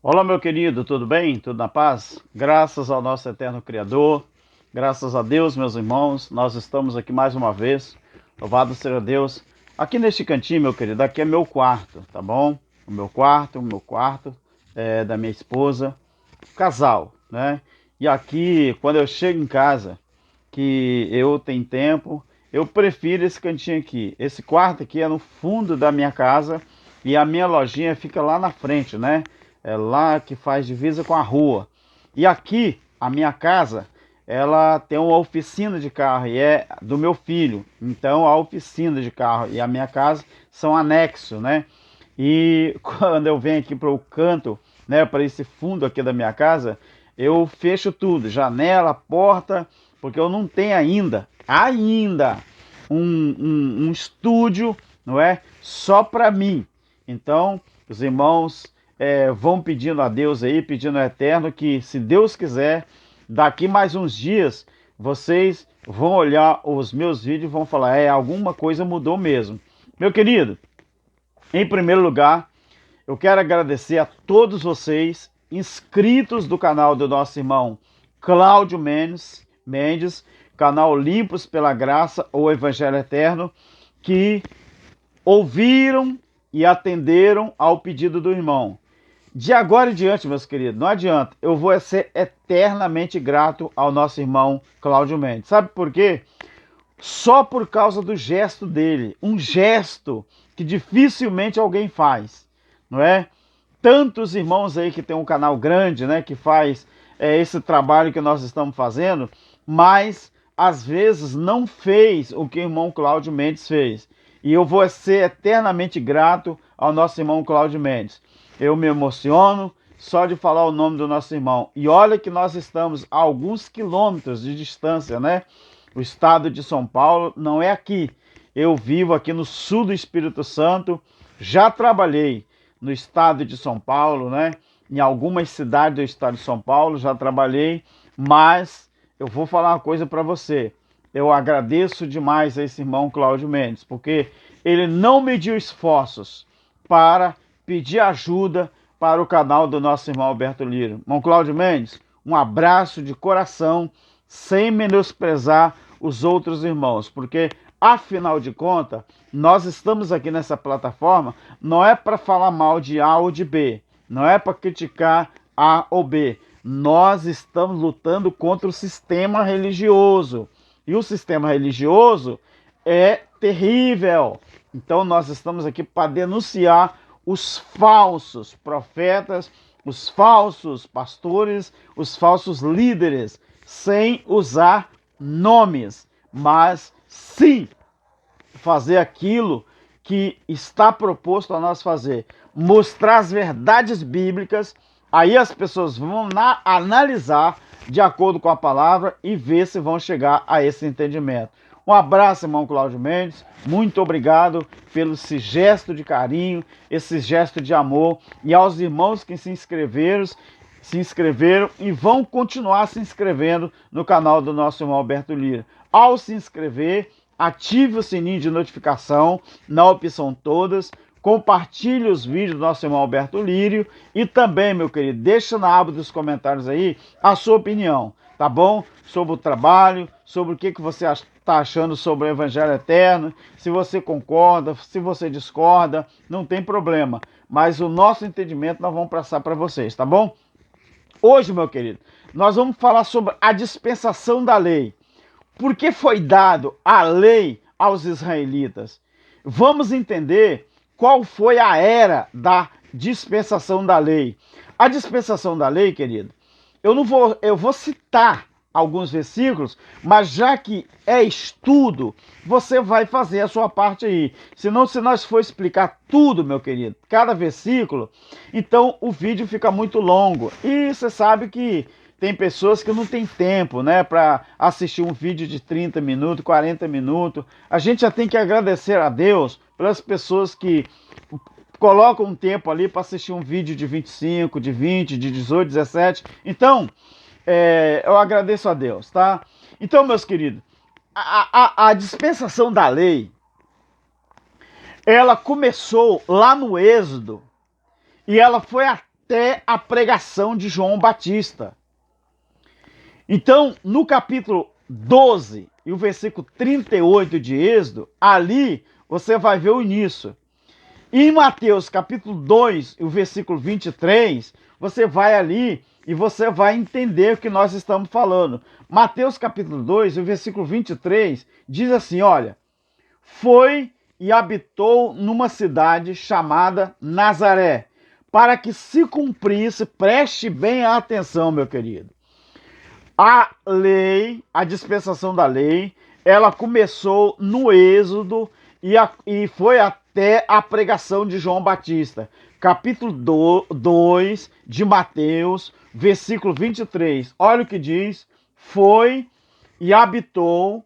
Olá, meu querido, tudo bem? Tudo na paz? Graças ao nosso eterno Criador, graças a Deus, meus irmãos, nós estamos aqui mais uma vez. Louvado seja Deus. Aqui neste cantinho, meu querido, aqui é meu quarto, tá bom? O meu quarto é da minha esposa, casal, né? E aqui, quando eu chego em casa, que eu tenho tempo, eu prefiro esse cantinho aqui. Esse quarto aqui é no fundo da minha casa e a minha lojinha fica lá na frente, né? É lá que faz divisa com a rua. E aqui, a minha casa, ela tem uma oficina de carro e é do meu filho. Então a oficina de carro e a minha casa são anexos, né? E quando eu venho aqui para o canto, né, para esse fundo aqui da minha casa, eu fecho tudo, janela, porta, porque eu não tenho ainda um estúdio, não é? Só para mim. Então, os irmãos vão pedindo a Deus aí, pedindo ao Eterno que, se Deus quiser, daqui mais uns dias, vocês vão olhar os meus vídeos e vão falar, alguma coisa mudou mesmo. Meu querido, em primeiro lugar, eu quero agradecer a todos vocês, inscritos do canal do nosso irmão Cláudio Mendes, canal Limpos pela Graça ou Evangelho Eterno, que ouviram e atenderam ao pedido do irmão. De agora em diante, meus queridos, não adianta, eu vou ser eternamente grato ao nosso irmão Cláudio Mendes. Sabe por quê? Só por causa do gesto dele, um gesto que dificilmente alguém faz, não é? Tantos irmãos aí que tem um canal grande, né, que faz esse trabalho que nós estamos fazendo, mas às vezes não fez o que o irmão Cláudio Mendes fez. E eu vou ser eternamente grato ao nosso irmão Cláudio Mendes. Eu me emociono só de falar o nome do nosso irmão. E olha que nós estamos a alguns quilômetros de distância, né? O estado de São Paulo não é aqui. Eu vivo aqui no sul do Espírito Santo, já trabalhei no estado de São Paulo, né? Em algumas cidades do estado de São Paulo já trabalhei, mas eu vou falar uma coisa para você. Eu agradeço demais a esse irmão Cláudio Mendes, porque ele não mediu esforços para pedir ajuda para o canal do nosso irmão Alberto Lira. Irmão Cláudio Mendes, um abraço de coração, sem menosprezar os outros irmãos, porque afinal de contas, nós estamos aqui nessa plataforma não é para falar mal de A ou de B, não é para criticar A ou B. Nós estamos lutando contra o sistema religioso. E o sistema religioso é terrível. Então nós estamos aqui para denunciar os falsos profetas, os falsos pastores, os falsos líderes, sem usar nomes, mas sim fazer aquilo que está proposto a nós fazer, mostrar as verdades bíblicas, aí as pessoas vão analisar de acordo com a palavra e ver se vão chegar a esse entendimento. Um abraço, irmão Cláudio Mendes, muito obrigado pelo esse gesto de carinho, esse gesto de amor, e aos irmãos que se inscreveram e vão continuar se inscrevendo no canal do nosso irmão Alberto Lira. Ao se inscrever, ative o sininho de notificação na opção todas, compartilhe os vídeos do nosso irmão Alberto Lírio e também, meu querido, deixa na aba dos comentários aí a sua opinião, tá bom? Sobre o trabalho, sobre o que você está achando sobre o Evangelho Eterno, se você concorda, se você discorda, não tem problema, mas o nosso entendimento nós vamos passar para vocês, tá bom? Hoje, meu querido, nós vamos falar sobre a dispensação da lei. Por que foi dado a lei aos israelitas? Vamos entender qual foi a era da dispensação da lei. A dispensação da lei, querido, eu vou citar alguns versículos, mas já que é estudo, você vai fazer a sua parte aí. Senão, se nós for explicar tudo, meu querido, cada versículo, então o vídeo fica muito longo. E você sabe que tem pessoas que não tem tempo, né, para assistir um vídeo de 30 minutos, 40 minutos. A gente já tem que agradecer a Deus pelas pessoas que colocam um tempo ali para assistir um vídeo de 25, de 20, de 18, 17. Então, eu agradeço a Deus, tá? Então, meus queridos, a dispensação da lei, ela começou lá no Êxodo e ela foi até até a pregação de João Batista. Então, no capítulo 12 e o versículo 38 de Êxodo, ali você vai ver o início. E em Mateus capítulo 2 e o versículo 23, você vai ali e você vai entender o que nós estamos falando. Mateus capítulo 2 e o versículo 23 diz assim, olha, foi e habitou numa cidade chamada Nazaré, para que se cumprisse, preste bem a atenção, meu querido. A lei, a dispensação da lei, ela começou no Êxodo e foi até a pregação de João Batista. Capítulo 2 de Mateus, versículo 23. Olha o que diz. Foi e habitou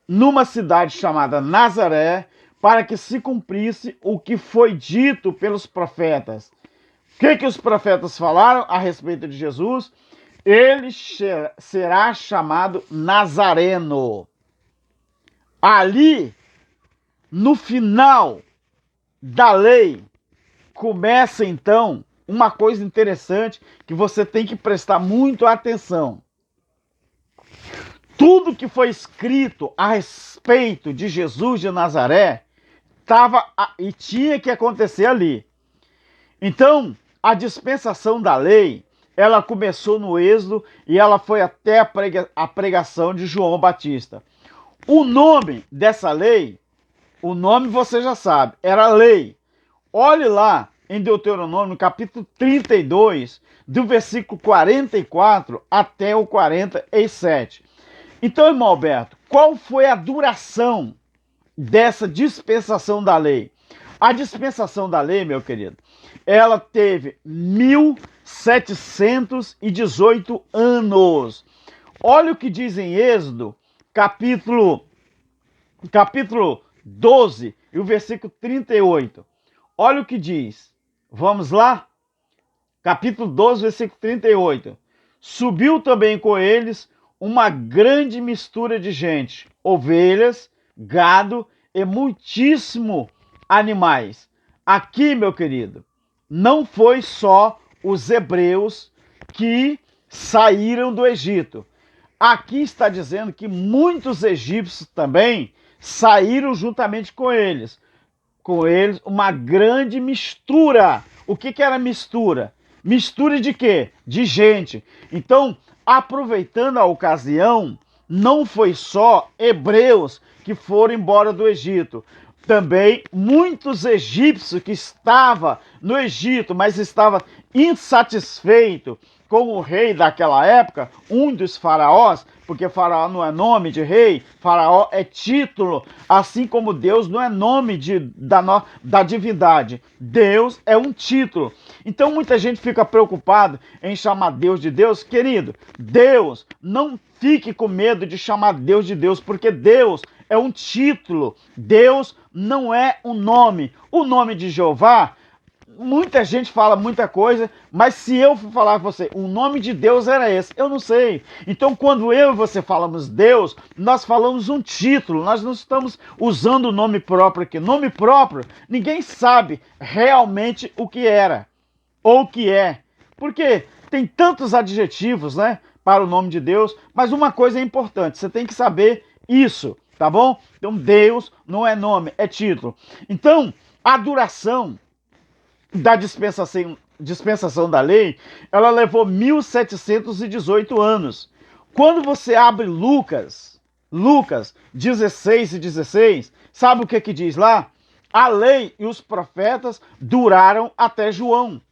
numa cidade chamada Nazaré, para que se cumprisse o que foi dito pelos profetas. O que os profetas falaram a respeito de Jesus? Ele será chamado Nazareno. Ali, no final da lei, começa então uma coisa interessante que você tem que prestar muito atenção. Tudo que foi escrito a respeito de Jesus de Nazaré estava e tinha que acontecer ali. Então, a dispensação da lei, ela começou no Êxodo e ela foi até a pregação de João Batista. O nome dessa lei, o nome você já sabe, era lei. Olhe lá em Deuteronômio, capítulo 32, do versículo 44 até o 47. Então, irmão Alberto, qual foi a duração dessa dispensação da lei? A dispensação da lei, meu querido, ela teve 1718 anos. Olha o que diz em Êxodo, capítulo 12 e o versículo 38. Olha o que diz. Vamos lá? Capítulo 12, versículo 38. Subiu também com eles uma grande mistura de gente, ovelhas, gado e muitíssimo animais. Aqui, meu querido, não foi só os hebreus que saíram do Egito. Aqui está dizendo que muitos egípcios também saíram juntamente com eles. Com eles, uma grande mistura. O que era mistura? Mistura de quê? De gente. Então, aproveitando a ocasião, não foi só hebreus que foram embora do Egito. Também muitos egípcios que estavam no Egito, mas estavam insatisfeitos com o rei daquela época, um dos faraós, porque faraó não é nome de rei, faraó é título, assim como Deus não é nome da divindade. Deus é um título. Então muita gente fica preocupada em chamar Deus de Deus. Querido, Deus, não fique com medo de chamar Deus de Deus, porque Deus é um título. Deus não é um nome. O nome de Jeová, muita gente fala muita coisa, mas se eu for falar com você, o nome de Deus era esse, eu não sei. Então, quando eu e você falamos Deus, nós falamos um título, nós não estamos usando o nome próprio aqui. Nome próprio, ninguém sabe realmente o que era ou o que é. Porque tem tantos adjetivos, né, para o nome de Deus, mas uma coisa é importante, você tem que saber isso, tá bom? Então, Deus não é nome, é título. Então, a duração da dispensação da lei, ela levou 1718 anos. Quando você abre Lucas 16 e 16, sabe o que diz lá? A lei e os profetas duraram até João.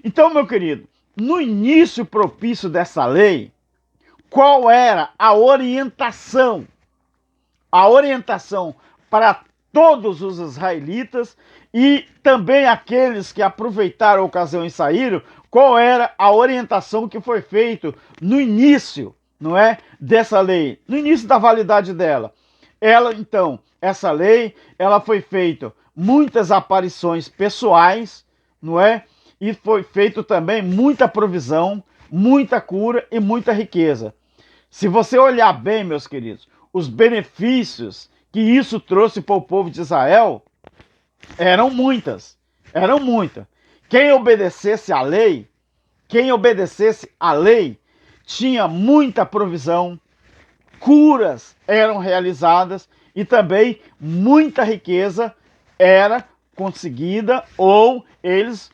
Então, meu querido, no início propício dessa lei, qual era a orientação? A orientação para todos os israelitas e também aqueles que aproveitaram a ocasião e saíram, qual era a orientação que foi feita no início, não é, dessa lei, no início da validade dela. Então, essa lei, ela foi feita muitas aparições pessoais, não é? E foi feito também muita provisão, muita cura e muita riqueza. Se você olhar bem, meus queridos, os benefícios que isso trouxe para o povo de Israel eram muitas. quem obedecesse à lei, tinha muita provisão, curas eram realizadas e também muita riqueza era conseguida, ou eles,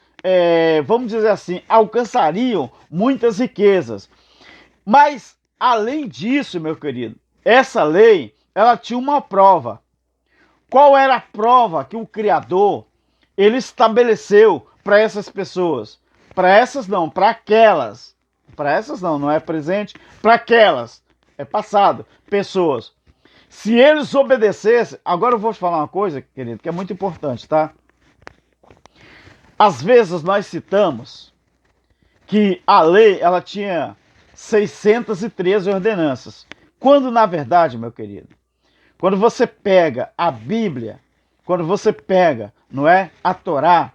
vamos dizer assim, alcançariam muitas riquezas. Mas, além disso, meu querido, essa lei, ela tinha uma prova. Qual era a prova que o Criador, ele estabeleceu para essas pessoas? Para essas não, para aquelas. Para essas não, não é presente, para aquelas. É passado, pessoas. Se eles obedecessem, agora eu vou te falar uma coisa, querido, que é muito importante, tá? Às vezes nós citamos que a lei, ela tinha 613 ordenanças. Quando, na verdade, meu querido, quando você pega a Bíblia, quando você pega, não é, a Torá,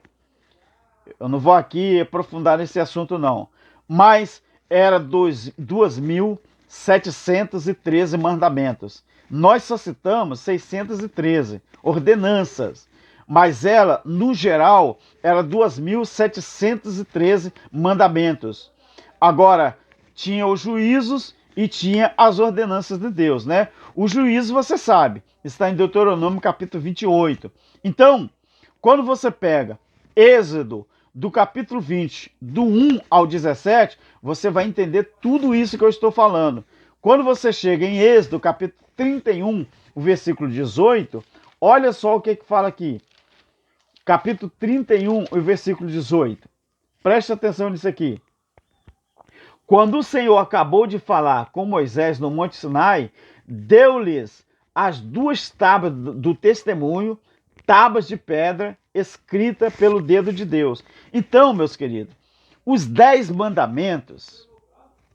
eu não vou aqui aprofundar nesse assunto não, mas era 2.713 mandamentos. Nós só citamos 613 ordenanças, mas ela, no geral, era 2.713 mandamentos. Agora, tinha os juízos e tinha as ordenanças de Deus, né? O juízo, você sabe, está em Deuteronômio capítulo 28. Então, quando você pega Êxodo, do capítulo 20, do 1 ao 17, você vai entender tudo isso que eu estou falando. Quando você chega em Êxodo, capítulo 31, o versículo 18, olha só o que fala aqui. Capítulo 31, o versículo 18. Preste atenção nisso aqui. Quando o Senhor acabou de falar com Moisés no Monte Sinai, deu-lhes as 2 tábuas do testemunho, tábuas de pedra, escrita pelo dedo de Deus. Então, meus queridos, os 10 mandamentos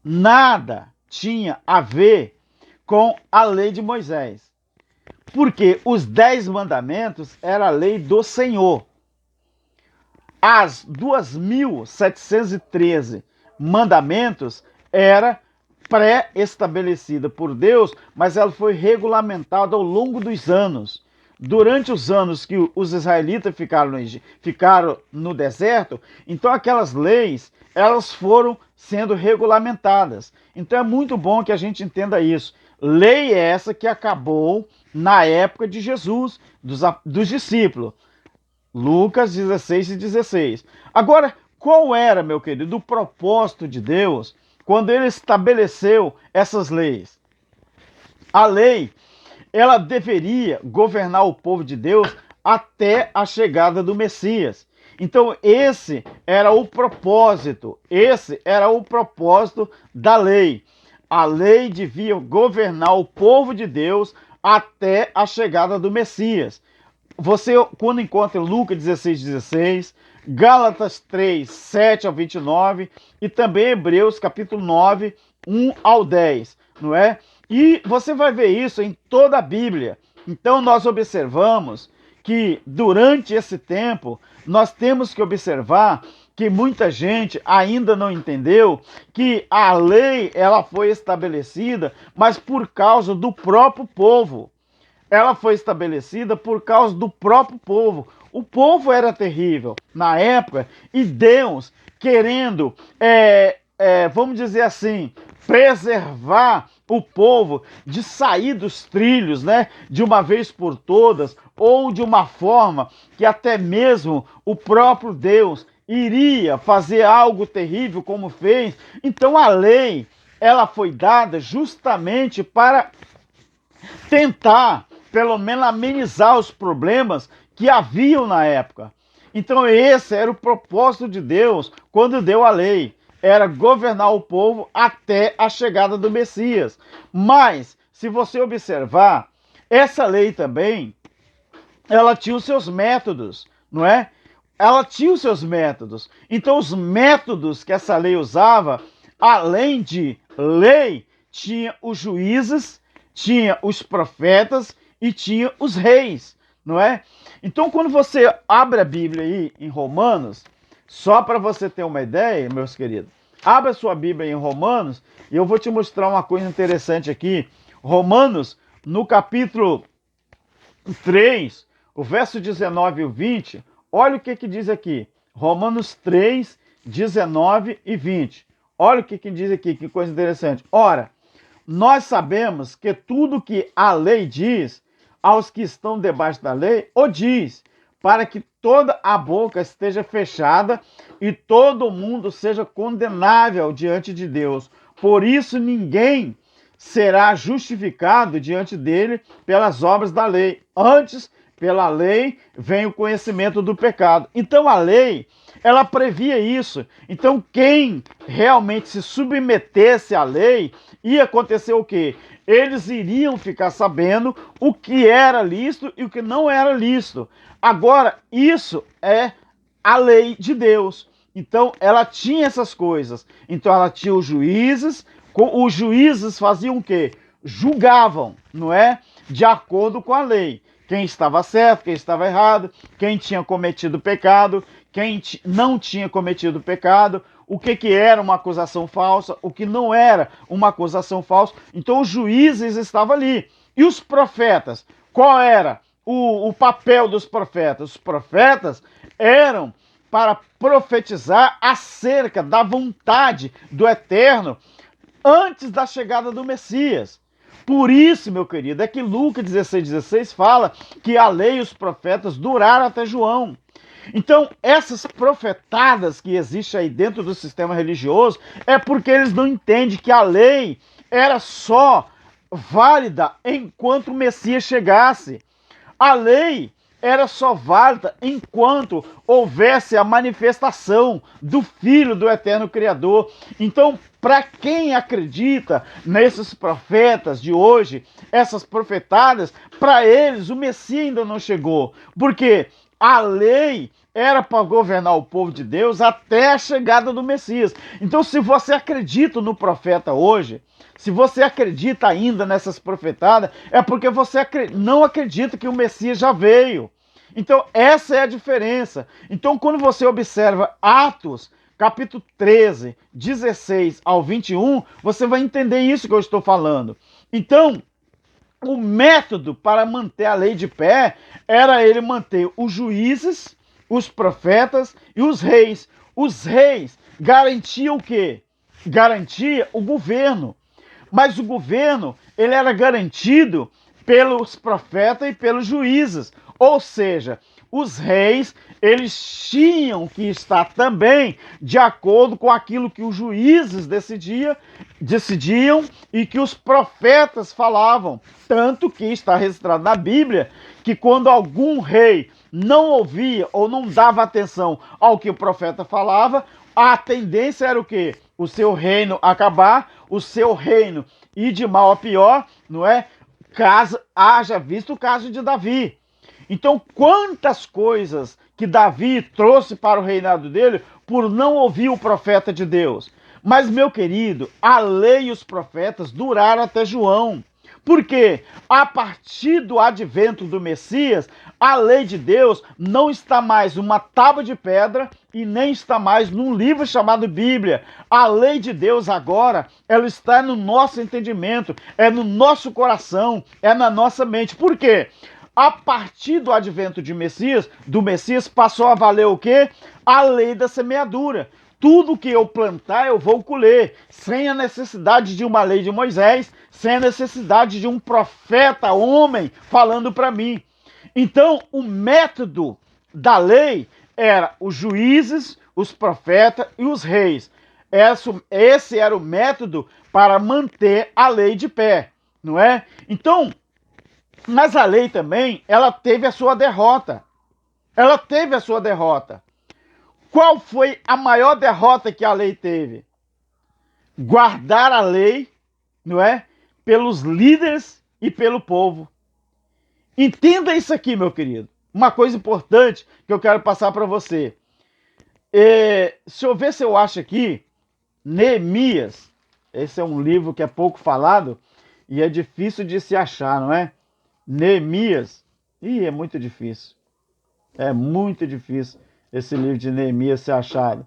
nada tinha a ver com a lei de Moisés. Porque os 10 mandamentos era a lei do Senhor. As 2.713 mandamentos era pré-estabelecida por Deus, mas ela foi regulamentada ao longo dos anos. Durante os anos que os israelitas ficaram no deserto, então aquelas leis, elas foram sendo regulamentadas. Então é muito bom que a gente entenda isso. Lei essa que acabou na época de Jesus, dos discípulos. Lucas 16 e 16. Agora, qual era, meu querido, o propósito de Deus quando ele estabeleceu essas leis? A lei, ela deveria governar o povo de Deus até a chegada do Messias. Então, esse era o propósito da lei. A lei devia governar o povo de Deus até a chegada do Messias. Você, quando encontra Lucas 16, 16, Gálatas 3, 7 ao 29 e também Hebreus capítulo 9, 1 ao 10, não é? E você vai ver isso em toda a Bíblia. Então nós observamos que durante esse tempo nós temos que observar que muita gente ainda não entendeu que a lei ela foi estabelecida, mas por causa do próprio povo. Ela foi estabelecida por causa do próprio povo. O povo era terrível na época e Deus, querendo, vamos dizer assim, preservar o povo de sair dos trilhos, né, de uma vez por todas, ou de uma forma que até mesmo o próprio Deus iria fazer algo terrível como fez. Então a lei, ela foi dada justamente para tentar, pelo menos, amenizar os problemas que haviam na época. Então esse era o propósito de Deus quando deu a lei. Era governar o povo até a chegada do Messias. Mas, se você observar, essa lei também, ela tinha os seus métodos, não é? Ela tinha os seus métodos. Então os métodos que essa lei usava, além de lei, tinha os juízes, tinha os profetas e tinha os reis, não é? Então, quando você abre a Bíblia aí em Romanos, só para você ter uma ideia, meus queridos, abra sua Bíblia em Romanos e eu vou te mostrar uma coisa interessante aqui. Romanos, no capítulo 3, o verso 19 e o 20, olha o que diz aqui. Romanos 3, 19 e 20. Olha o que diz aqui, que coisa interessante. Ora, nós sabemos que tudo que a lei diz aos que estão debaixo da lei, o diz, para que toda a boca esteja fechada e todo mundo seja condenável diante de Deus. Por isso ninguém será justificado diante dele pelas obras da lei. Antes, pela lei, vem o conhecimento do pecado. Então a lei, ela previa isso. Então quem realmente se submetesse à lei, ia acontecer o quê? Eles iriam ficar sabendo o que era lícito e o que não era lícito. Agora, isso é a lei de Deus. Então, ela tinha essas coisas. Então, ela tinha os juízes. Os juízes faziam o quê? Julgavam, não é? De acordo com a lei. Quem estava certo, quem estava errado, quem tinha cometido pecado, quem não tinha cometido pecado, o que era uma acusação falsa, o que não era uma acusação falsa. Então, os juízes estavam ali. E os profetas? Qual era o papel dos profetas? Os profetas eram para profetizar acerca da vontade do Eterno antes da chegada do Messias. Por isso, meu querido, é que Lucas 16,16 fala que a lei e os profetas duraram até João. Então, essas profetadas que existem aí dentro do sistema religioso é porque eles não entendem que a lei era só válida enquanto o Messias chegasse. A lei era só válida enquanto houvesse a manifestação do Filho do Eterno Criador. Então, para quem acredita nesses profetas de hoje, essas profetadas, para eles o Messias ainda não chegou. Porque a lei era para governar o povo de Deus até a chegada do Messias. Então, se você acredita no profeta hoje, se você acredita ainda nessas profetadas, é porque você não acredita que o Messias já veio. Então, essa é a diferença. Então, quando você observa Atos, capítulo 13, 16 ao 21, você vai entender isso que eu estou falando. Então, o método para manter a lei de pé era ele manter os juízes, os profetas e os reis. Os reis garantiam o quê? Garantia o governo. Mas o governo, ele era garantido pelos profetas e pelos juízes. Ou seja, os reis, eles tinham que estar também de acordo com aquilo que os juízes decidiam e que os profetas falavam. Tanto que está registrado na Bíblia que quando algum rei não ouvia ou não dava atenção ao que o profeta falava, a tendência era o quê? O seu reino acabar, o seu reino ir de mal a pior, não é? Caso haja visto o caso de Davi. Então, quantas coisas que Davi trouxe para o reinado dele por não ouvir o profeta de Deus. Mas, meu querido, a lei e os profetas duraram até João. Porque a partir do advento do Messias, a lei de Deus não está mais numa tábua de pedra e nem está mais num livro chamado Bíblia. A lei de Deus agora, ela está no nosso entendimento, é no nosso coração, é na nossa mente. Por quê? A partir do advento do Messias passou a valer o quê? A lei da semeadura. Tudo que eu plantar, eu vou colher, sem a necessidade de uma lei de Moisés, sem a necessidade de um profeta, homem, falando para mim. Então, o método da lei era os juízes, os profetas e os reis. Esse era o método para manter a lei de pé, não é? Então, mas a lei também, ela teve a sua derrota. Ela teve a sua derrota. Qual foi a maior derrota que a lei teve? Guardar a lei, não é? Pelos líderes e pelo povo. Entenda isso aqui, meu querido. Uma coisa importante que eu quero passar para você. Se eu ver se eu acho aqui, Neemias. Esse é um livro que é pouco falado e é difícil de se achar, não é? Neemias. Ih, é muito difícil. É muito difícil esse livro de Neemias ser achado.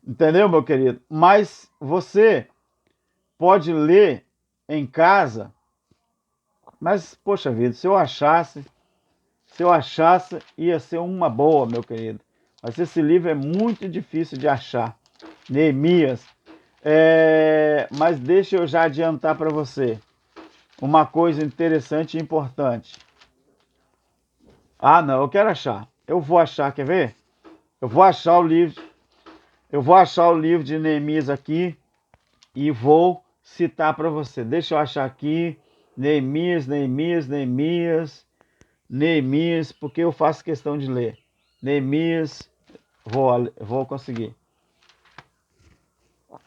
Entendeu, meu querido? Mas você pode ler em casa. Mas, poxa vida, se eu achasse, ia ser uma boa, meu querido. Mas esse livro é muito difícil de achar. Neemias. Mas deixa eu já adiantar para você uma coisa interessante e importante. Ah, não, eu quero achar. Eu vou achar, quer ver? Eu vou achar o livro. Eu vou achar o livro de Neemias aqui e vou citar para você. Deixa eu achar aqui. Neemias, porque eu faço questão de ler. Neemias, vou conseguir.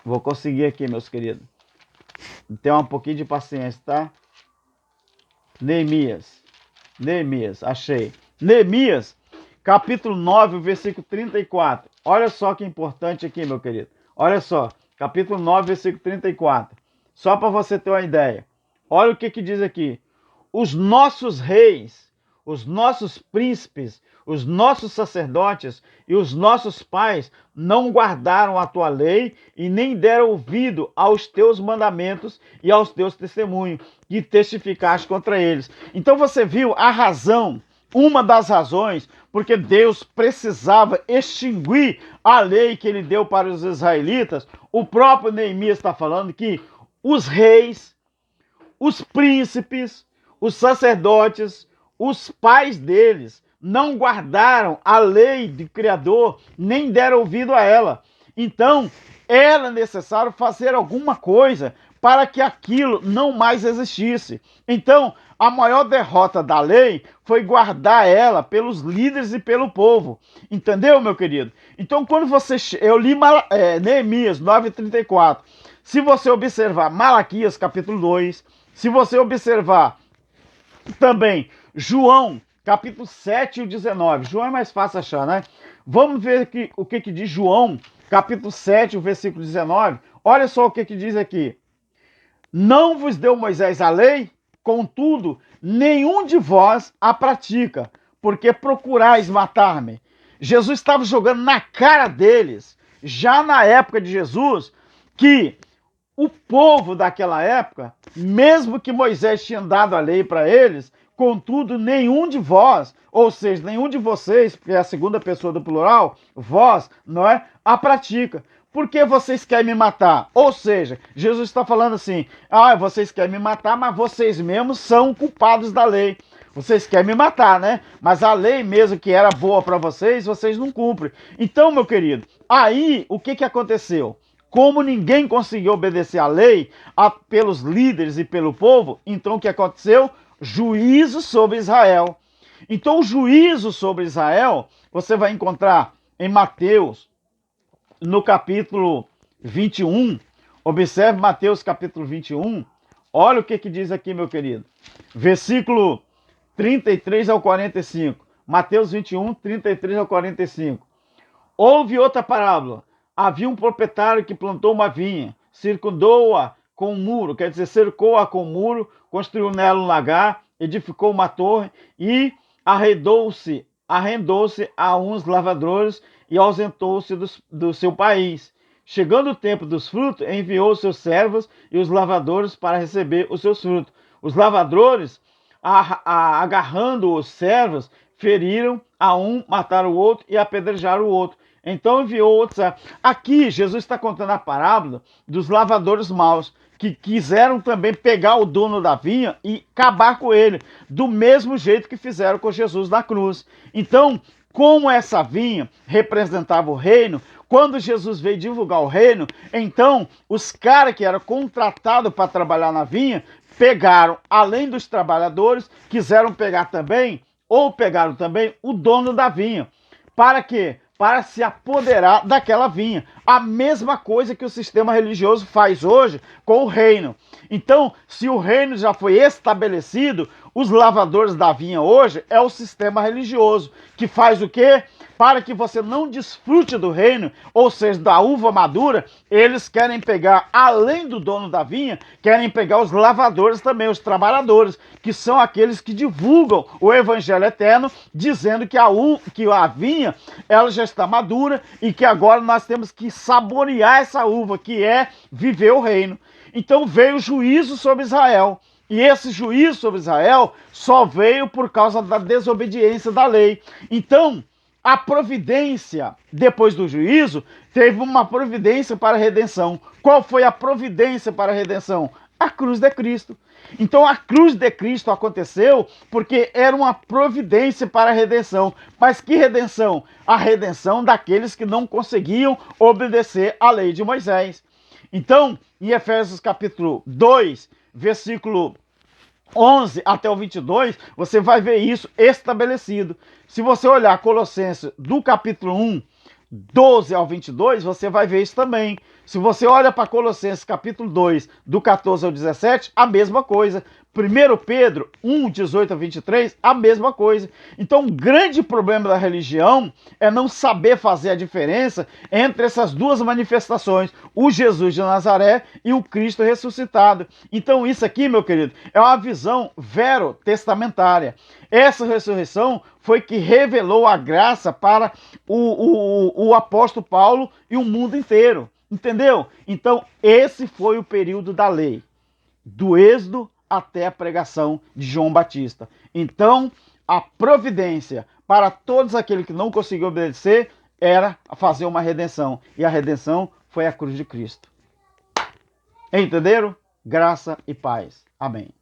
Vou conseguir aqui, meus queridos. Tenha um pouquinho de paciência, tá? Neemias, achei. Neemias, capítulo 9, versículo 34. Olha só que importante aqui, meu querido. Olha só, capítulo 9, versículo 34. Só para você ter uma ideia. Olha o que diz aqui. Os nossos reis, os nossos príncipes, os nossos sacerdotes e os nossos pais não guardaram a tua lei e nem deram ouvido aos teus mandamentos e aos teus testemunhos que testificaste contra eles. Então você viu a razão, uma das razões, porque Deus precisava extinguir a lei que ele deu para os israelitas. O próprio Neemias está falando que os reis, os príncipes, os sacerdotes, os pais deles não guardaram a lei do Criador, nem deram ouvido a ela. Então, era necessário fazer alguma coisa para que aquilo não mais existisse. Então, a maior derrota da lei foi guardar ela pelos líderes e pelo povo. Entendeu, meu querido? Então, quando você... Eu li Neemias 9:34. Se você observar Malaquias capítulo 2, se você observar também João, capítulo 7 e o 19. João é mais fácil achar, né? Vamos ver aqui, o que diz João, capítulo 7, o versículo 19. Olha só o que diz aqui. Não vos deu Moisés a lei? Contudo, nenhum de vós a pratica, porque procurais matar-me. Jesus estava jogando na cara deles, já na época de Jesus, que o povo daquela época, mesmo que Moisés tinha dado a lei para eles, contudo, nenhum de vós, ou seja, nenhum de vocês, porque é a segunda pessoa do plural, vós, não é? A pratica. Por que vocês querem me matar? Ou seja, Jesus está falando assim, vocês querem me matar, mas vocês mesmos são culpados da lei. Vocês querem me matar, né? Mas a lei mesmo que era boa para vocês, vocês não cumprem. Então, meu querido, aí o que aconteceu? Como ninguém conseguiu obedecer à lei pelos líderes e pelo povo, então o que aconteceu? Juízo sobre Israel. Então o juízo sobre Israel, você vai encontrar em Mateus, no capítulo 21. Observe Mateus capítulo 21. Olha o que diz aqui, meu querido. Versículo 33 ao 45. Mateus 21, 33 ao 45. Houve outra parábola. Havia um proprietário que plantou uma vinha, circundou-a com um muro, quer dizer, cercou-a com um muro, construiu nela um lagar, edificou uma torre e arrendou-se a uns lavradores e ausentou-se do seu país. Chegando o tempo dos frutos, enviou os seus servos e os lavradores para receber os seus frutos. Os lavradores, agarrando os servos, feriram a um, mataram o outro e apedrejaram o outro. Então enviou outros. Aqui Jesus está contando a parábola dos lavradores maus, que quiseram também pegar o dono da vinha e acabar com ele, do mesmo jeito que fizeram com Jesus na cruz. Então, como essa vinha representava o reino, quando Jesus veio divulgar o reino, então os caras que eram contratados para trabalhar na vinha, pegaram, além dos trabalhadores, quiseram pegar também, ou pegaram também, o dono da vinha. Para quê? Para se apoderar daquela vinha. A mesma coisa que o sistema religioso faz hoje com o reino. Então, se o reino já foi estabelecido, os lavradores da vinha hoje é o sistema religioso, que faz o quê? Para que você não desfrute do reino, ou seja, da uva madura, eles querem pegar, além do dono da vinha, querem pegar os lavradores também, os trabalhadores, que são aqueles que divulgam o evangelho eterno, dizendo que a vinha, ela já está madura e que agora nós temos que saborear essa uva, que é viver o reino. Então veio o juízo sobre Israel. E esse juízo sobre Israel só veio por causa da desobediência da lei. Então, a providência, depois do juízo, teve uma providência para a redenção. Qual foi a providência para a redenção? A cruz de Cristo. Então a cruz de Cristo aconteceu porque era uma providência para a redenção. Mas que redenção? A redenção daqueles que não conseguiam obedecer à lei de Moisés. Então, em Efésios capítulo 2, versículo 11 até o 22, você vai ver isso estabelecido. Se você olhar Colossenses do capítulo 1, 12 ao 22, você vai ver isso também. Se você olha para Colossenses capítulo 2, do 14 ao 17, a mesma coisa. 1 Pedro 1, 18 a 23, a mesma coisa. Então, o grande problema da religião é não saber fazer a diferença entre essas duas manifestações, o Jesus de Nazaré e o Cristo ressuscitado. Então, isso aqui, meu querido, é uma visão verotestamentária. Essa ressurreição foi que revelou a graça para o apóstolo Paulo e o mundo inteiro. Entendeu? Então, esse foi o período da lei, do Êxodo até a pregação de João Batista. Então, a providência para todos aqueles que não conseguiam obedecer era fazer uma redenção. E a redenção foi a cruz de Cristo. Entenderam? Graça e paz. Amém.